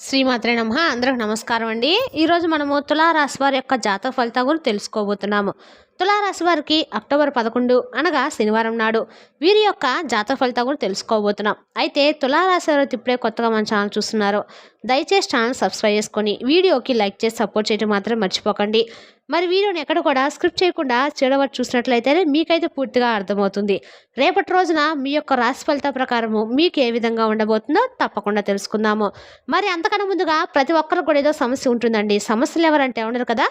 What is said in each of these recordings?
శ్రీమాత్రే నమః. అందరికి నమస్కారం అండి. ఈరోజు మనము తులారాశి వారి యొక్క జాతక ఫలితాల గురించి తెలుసుకోబోతున్నాము. తులారాశి వారికి అక్టోబర్ 11 అనగా శనివారం నాడు వీరి యొక్క జాతక ఫలితాల గురించి తెలుసుకోబోతున్నాం. అయితే తులారాశి వారు ఇప్పుడే కొత్తగా మన ఛానల్ చూస్తున్నారు, దయచేసి ఛానల్ సబ్స్క్రైబ్ చేసుకొని వీడియోకి లైక్ చేసి సపోర్ట్ చేయడం మాత్రం మర్చిపోకండి. మరి వీడియోని ఎక్కడ కూడా స్క్రిప్ట్ చేయకుండా చూడవచ్చు చూసినట్లయితే మీకైతే పూర్తిగా అర్థమవుతుంది. రేపటి రోజున మీ యొక్క రాశి ఫలిత ప్రకారము మీకు ఏ విధంగా ఉండబోతుందో తప్పకుండా తెలుసుకుందాము. మరి అంతకన్నా ముందుగా ప్రతి ఒక్కరికి కూడా ఏదో సమస్య ఉంటుందండి. సమస్యలు ఎవరంటే ఉండరు కదా.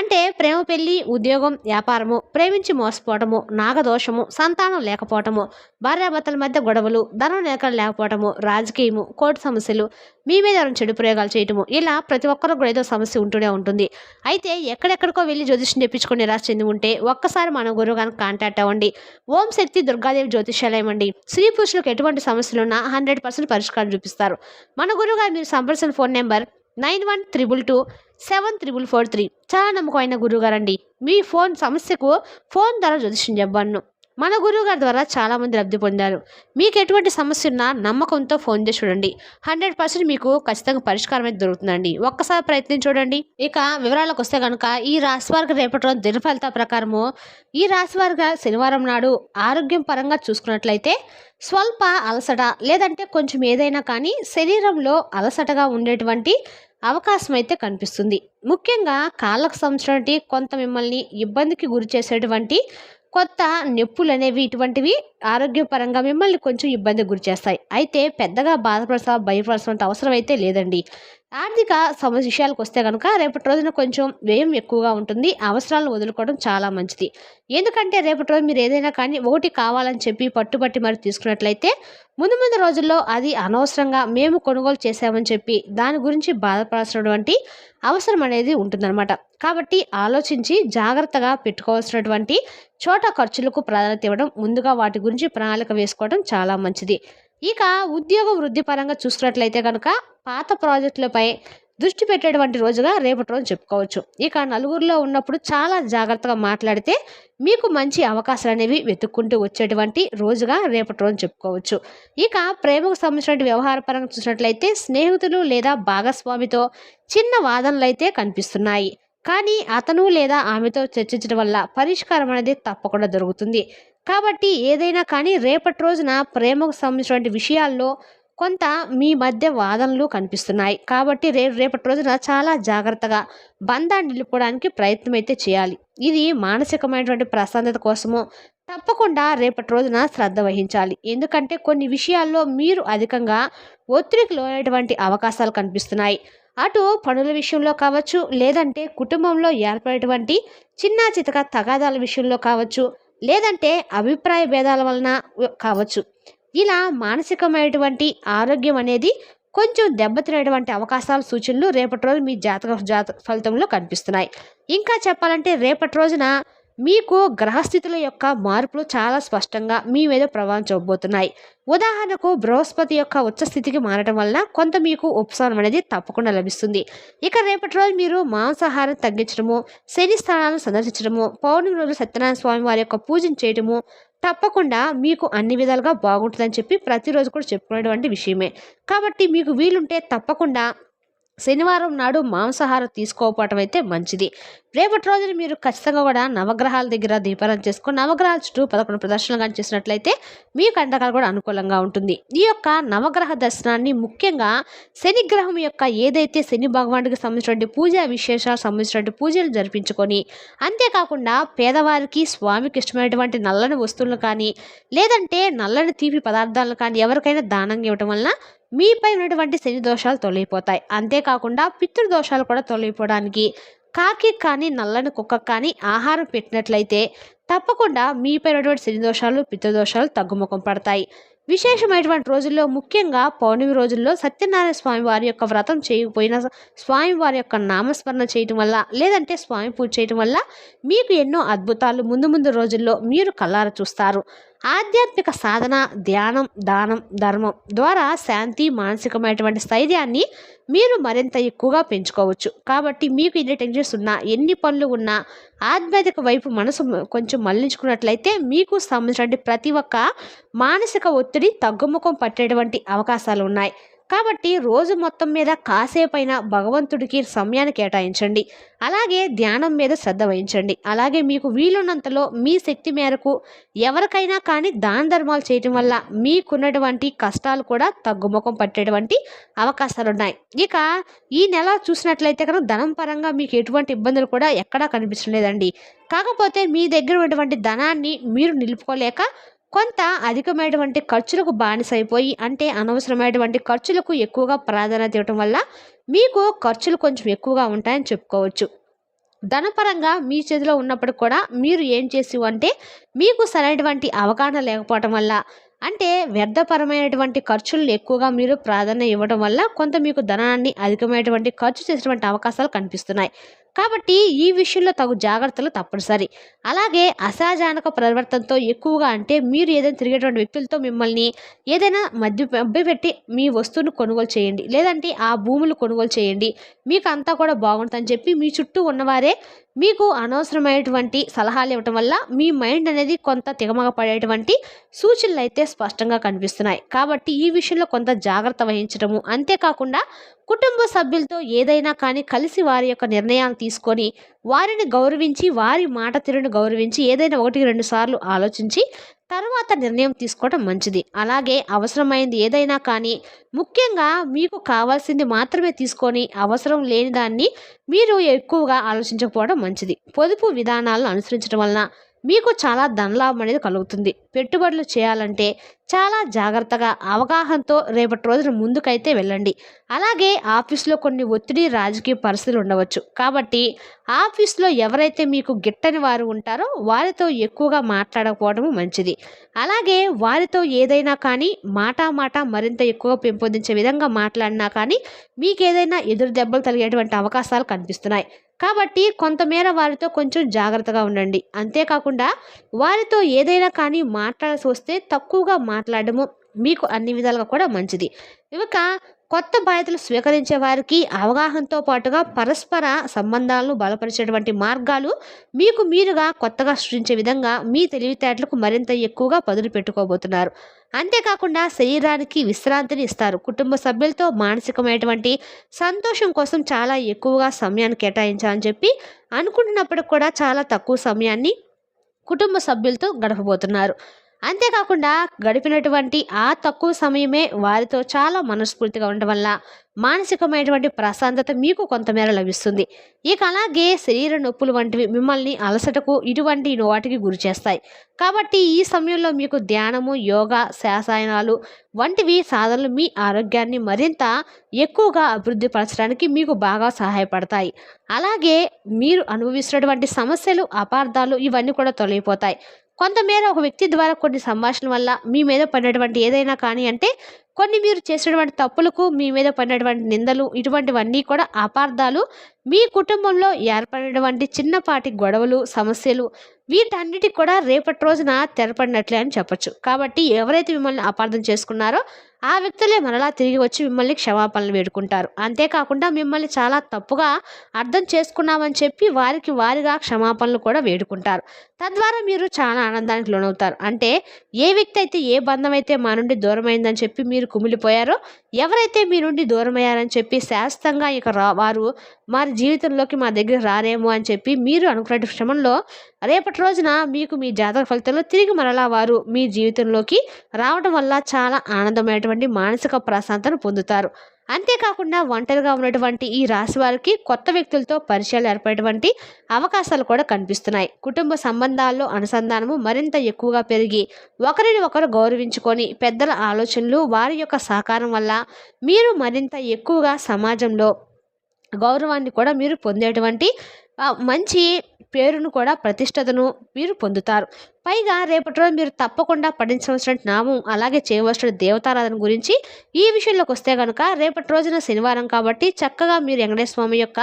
అంటే ప్రేమ, పెళ్లి, ఉద్యోగం, వ్యాపారము, ప్రేమించి మోసపోవటము, నాగదోషము, సంతానం లేకపోవటము, భార్యాభర్తల మధ్య గొడవలు, ధనం లేకపోవటము, రాజకీయము, కోర్టు సమస్యలు, మీ మీద ఎవరైనా చెడు ప్రయోగాలు చేయటము, ఇలా ప్రతి ఒక్కరికి కూడా ఏదో సమస్య ఉంటూనే ఉంటుంది. అయితే ఎక్కడెక్కడికో వెళ్ళి జ్యోతిష్యం తెప్పించుకొని నిరాశ చెంది ఉంటే ఒక్కసారి మన గురువు గారికి కాంటాక్ట్ అవ్వండి. ఓం శక్తి దుర్గాదేవి జ్యోతిష్యాలయం అండి. స్త్రీ పురుషులకు ఎటువంటి సమస్యలున్నా 100% పరిష్కారం చూపిస్తారు. మన గురువు గారు మీరు సంప్రదించిన ఫోన్ నెంబర్ 9122274443. చాలా నమ్మకమైన గురువుగారండి. మీ ఫోన్ సమస్యకు ఫోన్ ద్వారా జ్యోతిష్యం చెప్పబడును. మన గురువు గారి ద్వారా చాలా మంది లబ్ధి పొందారు. మీకు ఎటువంటి సమస్య ఉన్నా నమ్మకంతో ఫోన్ చేసి చూడండి. 100% మీకు ఖచ్చితంగా పరిష్కారం అయితే దొరుకుతుందండి. ఒక్కసారి ప్రయత్నించి చూడండి. ఇక వివరాలకు వస్తే కనుక ఈ రాశి వారికి రేపటి రోజు దిన ఫలితాల ప్రకారము ఈ రాశి వారిగా శనివారం నాడు ఆరోగ్యం పరంగా చూసుకున్నట్లయితే స్వల్ప అలసట లేదంటే కొంచెం ఏదైనా కానీ శరీరంలో అలసటగా ఉండేటువంటి అవకాశం అయితే కనిపిస్తుంది. ముఖ్యంగా కాళ్ళకు సంబంధించినటువంటి కొంత మిమ్మల్ని ఇబ్బందికి గురి చేసేటువంటి కొత్త నొప్పులు అనేవి ఇటువంటివి ఆరోగ్యపరంగా మిమ్మల్ని కొంచెం ఇబ్బందికి గురి చేస్తాయి. అయితే పెద్దగా భయపడాల్సినంత అవసరం అయితే లేదండి. ఆర్థిక సమస్య విషయాలకు వస్తే కనుక రేపటి రోజున కొంచెం వ్యయం ఎక్కువగా ఉంటుంది. అవసరాలను వదులుకోవడం చాలా మంచిది. ఎందుకంటే రేపటి రోజు మీరు ఏదైనా కానీ ఒకటి కావాలని చెప్పి పట్టుబట్టి మరి తీసుకున్నట్లయితే ముందు ముందు రోజుల్లో అది అనవసరంగా మేము కొనుగోలు చేసామని చెప్పి దాని గురించి బాధపడాల్సినటువంటి అవసరం అనేది ఉంటుందన్నమాట. కాబట్టి ఆలోచించి జాగ్రత్తగా పెట్టుకోవాల్సినటువంటి చోట ఖర్చులకు ప్రాధాన్యత ఇవ్వడం, ముందుగా వాటి గురించి ప్రణాళిక వేసుకోవడం చాలా మంచిది. ఇక ఉద్యోగ వృద్ధి పరంగా చూసుకున్నట్లయితే కనుక పాత ప్రాజెక్టులపై దృష్టి పెట్టేటువంటి రోజుగా రేపటి రోజు చెప్పుకోవచ్చు. ఇక నలుగురిలో ఉన్నప్పుడు చాలా జాగ్రత్తగా మాట్లాడితే మీకు మంచి అవకాశాలు అనేవి వెతుక్కుంటూ వచ్చేటువంటి రోజుగా రేపటి రోజు చెప్పుకోవచ్చు. ఇక ప్రేమకు సంబంధించిన వ్యవహార పరంగా చూసినట్లయితే స్నేహితులు లేదా భాగస్వామితో చిన్న వాదనలు అయితే కనిపిస్తున్నాయి. కానీ అతను లేదా ఆమెతో చర్చించడం వల్ల పరిష్కారం అనేది తప్పకుండా దొరుకుతుంది. కాబట్టి ఏదైనా కానీ రేపటి రోజున ప్రేమకు సంబంధించిన విషయాల్లో కొంత మీ మధ్య వాదనలు కనిపిస్తున్నాయి. కాబట్టి రేపటి రోజున చాలా జాగ్రత్తగా బంధాన్ని నిలుపుకోవడానికి ప్రయత్నం అయితే చేయాలి. ఇది మానసికమైనటువంటి ప్రశాంతత కోసము తప్పకుండా రేపటి రోజున శ్రద్ధ వహించాలి. ఎందుకంటే కొన్ని విషయాల్లో మీరు అధికంగా ఒత్తిడికి లోనైనటువంటి అవకాశాలు కనిపిస్తున్నాయి. అటు పనుల విషయంలో కావచ్చు, లేదంటే కుటుంబంలో ఏర్పడేటువంటి చిన్న చితక తగాదాల విషయంలో కావచ్చు, లేదంటే అభిప్రాయ భేదాల వలన కావచ్చు. ఇలా మానసికమైనటువంటి ఆరోగ్యం అనేది కొంచెం దెబ్బతినేటువంటి అవకాశాల సూచనలు రేపటి రోజు మీ జాతక ఫలితంలో కనిపిస్తున్నాయి. ఇంకా చెప్పాలంటే రేపటి రోజున మీకు గ్రహస్థితుల యొక్క మార్పులు చాలా స్పష్టంగా మీ మీద ప్రభావం చూపబోతున్నాయి. ఉదాహరణకు బృహస్పతి యొక్క ఉచ్చ స్థితికి మారడం వలన కొంత మీకు ఉపశమనం అనేది తప్పకుండా లభిస్తుంది. ఇక రేపటి రోజు మీరు మాంసాహారం తగ్గించడము, శని స్థానాలను సందర్శించడము, పౌర్ణమి రోజు సత్యనారాయణ స్వామి వారి యొక్క పూజను చేయడము తప్పకుండా మీకు అన్ని విధాలుగా బాగుంటుందని చెప్పి ప్రతిరోజు కూడా చెప్పుకునేటువంటి విషయమే. కాబట్టి మీకు వీలుంటే తప్పకుండా శనివారం నాడు మాంసాహారం తీసుకోకపోవటం అయితే మంచిది. రేపటి రోజున మీరు ఖచ్చితంగా కూడా నవగ్రహాల దగ్గర దీపారాధన చేసుకొని నవగ్రహాల చుట్టూ 11 ప్రదర్శనలు కానీ చేసినట్లయితే మీ కంటకాలు కూడా అనుకూలంగా ఉంటుంది. ఈ యొక్క నవగ్రహ దర్శనాన్ని ముఖ్యంగా శనిగ్రహం యొక్క ఏదైతే శని భగవానుడికి సంబంధించినటువంటి పూజా విశేషాలు సంబంధించినటువంటి పూజలు జరిపించుకొని, అంతేకాకుండా పేదవారికి స్వామికి ఇష్టమైనటువంటి నల్లని వస్తువులను కానీ లేదంటే నల్లని తీపి పదార్థాలను కానీ ఎవరికైనా దానంగా ఇవ్వటం వలన మీపై ఉన్నటువంటి శని దోషాలు తొలగిపోతాయి. అంతేకాకుండా పితృదోషాలు కూడా తొలగిపోవడానికి కాకి కానీ నల్లని కుక్కకు కానీ ఆహారం పెట్టినట్లయితే తప్పకుండా మీపై ఉన్నటువంటి శని దోషాలు, పితృదోషాలు తగ్గుముఖం పడతాయి. విశేషమైనటువంటి రోజుల్లో ముఖ్యంగా పౌర్ణమి రోజుల్లో సత్యనారాయణ స్వామి వారి యొక్క వ్రతం చేయకపోయినా స్వామి వారి యొక్క నామస్మరణ చేయటం వల్ల లేదంటే స్వామి పూజ చేయటం వల్ల మీకు ఎన్నో అద్భుతాలు ముందు ముందు రోజుల్లో మీరు కళ్ళారా చూస్తారు. ఆధ్యాత్మిక సాధన, ధ్యానం, దానం, ధర్మం ద్వారా శాంతి, మానసికమైనటువంటి స్థైర్యాన్ని మీరు మరింత ఎక్కువగా పెంచుకోవచ్చు. కాబట్టి మీకు ఎన్ని టెన్షన్స్ ఉన్నా, ఎన్ని పనులు ఉన్నా ఆధ్యాత్మిక వైపు మనసు కొంచెం మళ్లించుకున్నట్లయితే మీకు సంబంధించిన ప్రతి ఒక్క మానసిక ఒత్తిడి తగ్గుముఖం పట్టేటువంటి అవకాశాలు ఉన్నాయి. కాబట్టి రోజు మొత్తం మీద కాసేపైనా భగవంతుడికి సమయాన్ని కేటాయించండి. అలాగే ధ్యానం మీద శ్రద్ధ వహించండి. అలాగే మీకు వీలున్నంతలో మీ శక్తి మేరకు ఎవరికైనా కానీ దాన ధర్మాలు చేయటం వల్ల మీకున్నటువంటి కష్టాలు కూడా తగ్గుముఖం పట్టేటువంటి అవకాశాలున్నాయి. ఇక ఈ నెల చూసినట్లయితే కనుక ధనం పరంగా మీకు ఎటువంటి ఇబ్బందులు కూడా ఎక్కడా కనిపించడం లేదండి. కాకపోతే మీ దగ్గర ఉన్నటువంటి ధనాన్ని మీరు నిలుపుకోలేక కొంత అధికమైనటువంటి ఖర్చులకు బానిసైపోయి, అంటే అనవసరమైనటువంటి ఖర్చులకు ఎక్కువగా ప్రాధాన్యత ఇవ్వటం వల్ల మీకు ఖర్చులు కొంచెం ఎక్కువగా ఉంటాయని చెప్పుకోవచ్చు. ధనపరంగా మీ చేతిలో ఉన్నప్పుడు కూడా మీరు ఏం చేసి అంటే మీకు సరైనటువంటి అవగాహన లేకపోవటం వల్ల, అంటే వ్యర్థపరమైనటువంటి ఖర్చులను ఎక్కువగా మీరు ప్రాధాన్యత ఇవ్వడం వల్ల కొంత మీకు ధనాన్ని అధికమైనటువంటి ఖర్చు చేసేటువంటి అవకాశాలు కనిపిస్తున్నాయి. కాబట్టి ఈ విషయంలో తగు జాగ్రత్తలు తప్పనిసరి. అలాగే అసహజానక ప్రవర్తనతో ఎక్కువగా, అంటే మీరు ఏదైనా తిరిగేటువంటి వ్యక్తులతో మిమ్మల్ని ఏదైనా మభ్యపెట్టి మీ వస్తువును కొనుగోలు చేయండి, లేదంటే ఆ భూములు కొనుగోలు చేయండి, మీకు అంతా కూడా బాగుంటుందని చెప్పి మీ చుట్టూ ఉన్నవారే మీకు అనవసరమైనటువంటి సలహాలు ఇవ్వటం వల్ల మీ మైండ్ అనేది కొంత తిగమగ పడేటువంటి సూచనలు అయితే స్పష్టంగా కనిపిస్తున్నాయి. కాబట్టి ఈ విషయంలో కొంత జాగ్రత్త వహించడము, అంతేకాకుండా కుటుంబ సభ్యులతో ఏదైనా కానీ కలిసి వారి యొక్క నిర్ణయాలు తీసుకొని వారిని గౌరవించి, వారి మాట తీరును గౌరవించి ఏదైనా 1-2 సార్లు ఆలోచించి తర్వాత నిర్ణయం తీసుకోవడం మంచిది. అలాగే అవసరమైంది ఏదైనా కానీ ముఖ్యంగా మీకు కావాల్సింది మాత్రమే తీసుకొని అవసరం లేని దాన్ని మీరు ఎక్కువగా ఆలోచించకపోవడం మంచిది. పొదుపు విధానాలను అనుసరించడం వలన మీకు చాలా ధనలాభం అనేది కలుగుతుంది. పెట్టుబడులు చేయాలంటే చాలా జాగ్రత్తగా అవగాహనతో రేపటి రోజున ముందుకైతే వెళ్ళండి. అలాగే ఆఫీస్లో కొన్ని ఒత్తిడి, రాజకీయ పరిస్థితులు ఉండవచ్చు. కాబట్టి ఆఫీస్లో ఎవరైతే మీకు గిట్టని వారు ఉంటారో వారితో ఎక్కువగా మాట్లాడకపోవడం మంచిది. అలాగే వారితో ఏదైనా కానీ మాట మరింత ఎక్కువ పెంపొందించే విధంగా మాట్లాడినా కానీ మీకు ఏదైనా ఎదురు దెబ్బలు తగిలేటువంటి అవకాశాలు కనిపిస్తున్నాయి. కాబట్టి కొంతమేర వారితో కొంచెం జాగ్రత్తగా ఉండండి. అంతేకాకుండా వారితో ఏదైనా కానీ మాట్లాడాల్సి వస్తే తక్కువగా మాట్లాడము మీకు అన్ని విధాలుగా కూడా మంచిది. ఇక కొత్త బాధ్యతలు స్వీకరించే వారికి అవగాహనతో పాటుగా పరస్పర సంబంధాలను బలపరిచేటువంటి మార్గాలు మీకు మీరుగా కొత్తగా సృష్టించే విధంగా మీ తెలివితేటలకు మరింత ఎక్కువగా పదును పెట్టుకోబోతున్నారు. అంతేకాకుండా శరీరానికి విశ్రాంతిని ఇస్తారు. కుటుంబ సభ్యులతో మానసికమైనటువంటి సంతోషం కోసం చాలా ఎక్కువగా సమయాన్ని కేటాయించాలని చెప్పి అనుకుంటున్నప్పుడు కూడా చాలా తక్కువ సమయాన్ని కుటుంబ సభ్యులతో గడపబోతున్నారు. అంతేకాకుండా గడిపినటువంటి ఆ తక్కువ సమయమే వారితో చాలా మనస్ఫూర్తిగా ఉండడం వల్ల మానసికమైనటువంటి ప్రశాంతత మీకు కొంతమేర లభిస్తుంది. ఇక అలాగే శరీర నొప్పులు వంటివి మిమ్మల్ని అలసటకు ఇటువంటి వాటికి గురి చేస్తాయి. కాబట్టి ఈ సమయంలో మీకు ధ్యానము, యోగా, శ్వాసాయనాలు వంటివి సాధనలు మీ ఆరోగ్యాన్ని మరింత ఎక్కువగా అభివృద్ధి పరచడానికి మీకు బాగా సహాయపడతాయి. అలాగే మీరు అనుభవిస్తున్నటువంటి సమస్యలు, అపార్థాలు ఇవన్నీ కూడా తొలగిపోతాయి. కొంతమేర ఒక వ్యక్తి ద్వారా కొన్ని సంభాషణ వల్ల మీ మీద పడినటువంటి ఏదైనా కానీ, అంటే కొన్ని మీరు చేసినటువంటి తప్పులకు మీ మీద పడినటువంటి నిందలు, ఇటువంటివన్నీ కూడా అపార్థాలు, మీ కుటుంబంలో ఏర్పడినటువంటి చిన్నపాటి గొడవలు, సమస్యలు వీటన్నిటికి కూడా రేపటి రోజున తెరపడినట్లే అని చెప్పొచ్చు. కాబట్టి ఎవరైతే మిమ్మల్ని అపార్థం చేసుకున్నారో ఆ వ్యక్తులే మరలా తిరిగి వచ్చి మిమ్మల్ని క్షమాపణలు వేడుకుంటారు. అంతేకాకుండా మిమ్మల్ని చాలా తప్పుగా అర్థం చేసుకున్నామని చెప్పి వారికి వారిగా క్షమాపణలు కూడా వేడుకుంటారు. తద్వారా మీరు చాలా ఆనందానికి లోనవుతారు. అంటే ఏ వ్యక్తి అయితే, ఏ బంధం అయితే మా నుండి దూరమైందని చెప్పి మీరు కుమిలిపోయారో, ఎవరైతే మీ నుండి దూరమయ్యారని చెప్పి శాశ్వతంగా ఇక వారు మా జీవితంలోకి మా దగ్గర రారేమో అని చెప్పి మీరు అనుకునే క్షమంలో రేపటి రోజున మీకు మీ జాతక ఫలితంలో తిరిగి మరలా వారు మీ జీవితంలోకి రావడం వల్ల చాలా ఆనందమైనటువంటి మానసిక ప్రశాంతతను పొందుతారు. అంతేకాకుండా ఒంటరిగా ఉన్నటువంటి ఈ రాశి వారికి కొత్త వ్యక్తులతో పరిచయాలు ఏర్పడేటువంటి అవకాశాలు కూడా కనిపిస్తున్నాయి. కుటుంబ సంబంధాల్లో అనుసంధానము మరింత ఎక్కువగా పెరిగి ఒకరిని ఒకరు గౌరవించుకొని పెద్దల ఆలోచనలు, వారి యొక్క సహకారం వల్ల మీరు మరింత ఎక్కువగా సమాజంలో గౌరవాన్ని కూడా మీరు పొందేటువంటి మంచి పేరును కూడా, ప్రతిష్టతను మీరు పొందుతారు. పైగా రేపటి రోజు మీరు తప్పకుండా పఠించవలసిన నామం, అలాగే చేయవలసిన దేవతారాధన గురించి ఈ విషయంలోకి వస్తే కనుక రేపటి రోజున శనివారం కాబట్టి చక్కగా మీరు వెంకటేశ్వర స్వామి యొక్క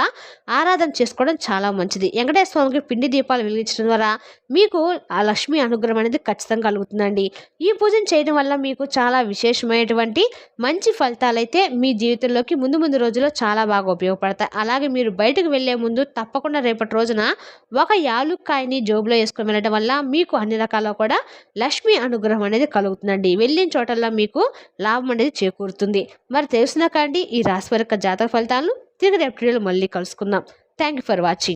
ఆరాధన చేసుకోవడం చాలా మంచిది. వెంకటేశ్వర స్వామికి పిండి దీపాలు వెలిగించడం ద్వారా మీకు ఆ లక్ష్మీ అనుగ్రహం అనేది ఖచ్చితంగా కలుగుతుందండి. ఈ పూజను చేయడం వల్ల మీకు చాలా విశేషమైనటువంటి మంచి ఫలితాలు అయితే మీ జీవితంలోకి ముందు ముందు రోజుల్లో చాలా బాగా ఉపయోగపడతాయి. అలాగే మీరు బయటకు వెళ్లే ముందు తప్పకుండా రేపటి రోజున ఒక యాలుక్కాయని జోబులో వేసుకొని వెళ్ళడం వల్ల మీకు అన్ని అన్ని రకాల కూడా లక్ష్మి అనుగ్రహం అనేది కలుగుతుందండి. వెళ్ళిన చోటల్లా మీకు లాభం అనేది చేకూరుతుంది. మరి తెలిసిన కండి ఈ రాశి వారి యొక్క జాతక ఫలితాలను తిరిగి రేపు వీడియోలో మళ్ళీ కలుసుకుందాం. Thank you for watching.